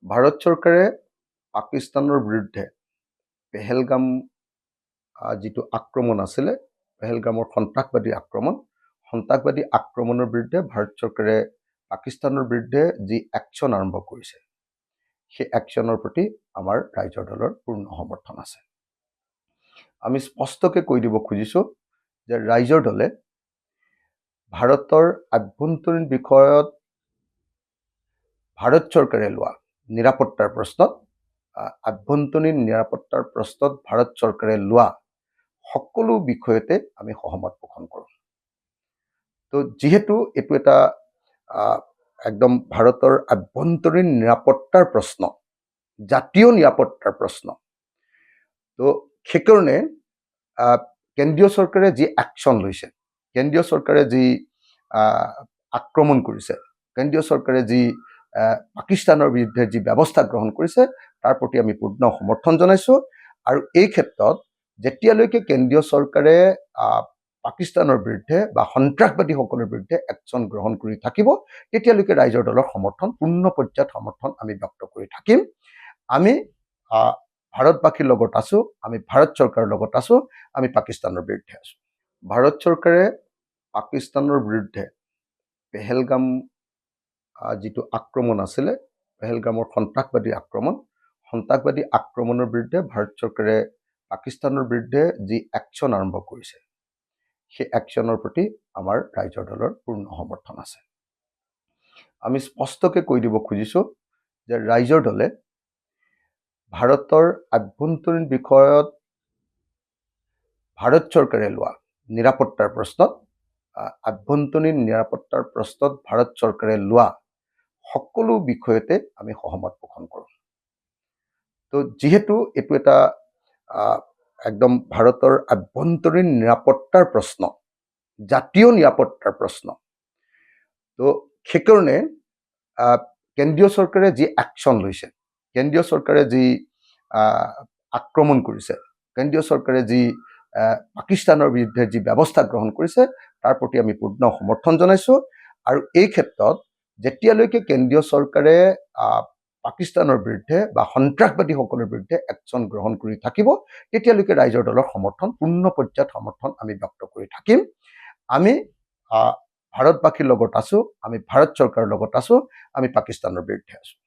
ভাৰত চৰকাৰে পাকিস্তানৰ বিৰুদ্ধে পেহেলগাম যিটো আক্ৰমণ আছিলে, পেহেলগামৰ সন্ত্ৰাসবাদী আক্ৰমণৰ বিৰুদ্ধে ভাৰত চৰকাৰে পাকিস্তানৰ বিৰুদ্ধে যি একশ্যন আৰম্ভ কৰিছে, সেই একশ্যনৰ প্ৰতি আমাৰ ৰাইজৰ দলৰ পূৰ্ণ সমৰ্থন আছে। আমি স্পষ্টকৈ কৈ দিব খুজিছোঁ যে ৰাইজৰ দলে ভাৰতৰ আভ্যন্তৰীণ বিষয়ত ভাৰত চৰকাৰে লোৱা নিৰাপত্তাৰ প্ৰশ্নত ভাৰত চৰকাৰে লোৱা সকলো বিষয়তে আমি সহমত পোষণ কৰোঁ। তো যিহেতু এইটো এটা একদম ভাৰতৰ আভ্যন্তৰীণ নিৰাপত্তাৰ প্ৰশ্ন, জাতীয় নিৰাপত্তাৰ প্ৰশ্ন, তো সেইকাৰণে কেন্দ্ৰীয় চৰকাৰে যি একশ্যন লৈছে, কেন্দ্ৰীয় চৰকাৰে যি আক্ৰমণ কৰিছে, কেন্দ্ৰীয় চৰকাৰে যি পাকিস্তানৰ বিৰুদ্ধে যি ব্যৱস্থা গ্ৰহণ কৰিছে, তাৰ প্ৰতি আমি পূৰ্ণ সমৰ্থন জনাইছোঁ। আৰু এই ক্ষেত্ৰত যেতিয়ালৈকে কেন্দ্ৰীয় চৰকাৰে পাকিস্তানৰ বিৰুদ্ধে বা সন্ত্ৰাসবাদীসকলৰ বিৰুদ্ধে একশ্যন গ্ৰহণ কৰি থাকিব, তেতিয়ালৈকে ৰাইজৰ দলৰ পূৰ্ণ পৰ্যায়ত সমৰ্থন আমি ব্যক্ত কৰি থাকিম। আমি ভাৰতবাসীৰ লগত আছোঁ, আমি ভাৰত চৰকাৰৰ লগত আছোঁ, আমি পাকিস্তানৰ বিৰুদ্ধে আছোঁ। ভাৰত চৰকাৰে পাকিস্তানৰ বিৰুদ্ধে পেহেলগাম যিটো আক্ৰমণ আছিলে, পেহেলগামৰ সন্ত্ৰাসবাদী আক্ৰমণৰ বিৰুদ্ধে ভাৰত চৰকাৰে পাকিস্তানৰ বিৰুদ্ধে যি একশ্যন আৰম্ভ কৰিছে, সেই একশ্যনৰ প্ৰতি আমাৰ ৰাইজৰ দলৰ পূৰ্ণ সমৰ্থন আছে। আমি স্পষ্টকৈ কৈ দিব খুজিছোঁ যে ৰাইজৰ দলে ভাৰতৰ আভ্যন্তৰীণ বিষয়ত ভাৰত চৰকাৰে লোৱা নিৰাপত্তাৰ প্ৰশ্নত ভাৰত চৰকাৰে লোৱা সকলো বিষয়তে আমি সহমত পোষণ কৰোঁ। তো যিহেতু এইটো এটা একদম ভাৰতৰ আভ্যন্তৰীণ নিৰাপত্তাৰ প্ৰশ্ন, জাতীয় নিৰাপত্তাৰ প্ৰশ্ন, তো সেইকাৰণে কেন্দ্ৰীয় চৰকাৰে যি একশ্যন লৈছে, কেন্দ্ৰীয় চৰকাৰে যি আক্ৰমণ কৰিছে, কেন্দ্ৰীয় চৰকাৰে যি পাকিস্তানৰ বিৰুদ্ধে যি ব্যৱস্থা গ্ৰহণ কৰিছে, তাৰ প্ৰতি আমি পূৰ্ণ সমৰ্থন জনাইছোঁ। আৰু এই ক্ষেত্ৰত যেতিয়ালৈকে কেন্দ্ৰীয় চৰকাৰে পাকিস্তানৰ বিৰুদ্ধে বা সন্ত্ৰাসবাদীসকলৰ বিৰুদ্ধে একশ্যন গ্ৰহণ কৰি থাকিব, তেতিয়ালৈকে ৰাইজৰ দলৰ পূৰ্ণ পৰ্যায়ত সমৰ্থন আমি ব্যক্ত কৰি থাকিম। আমি ভাৰতবাসীৰ লগত আছোঁ, আমি ভাৰত চৰকাৰৰ লগত আছোঁ, আমি পাকিস্তানৰ বিৰুদ্ধে আছোঁ।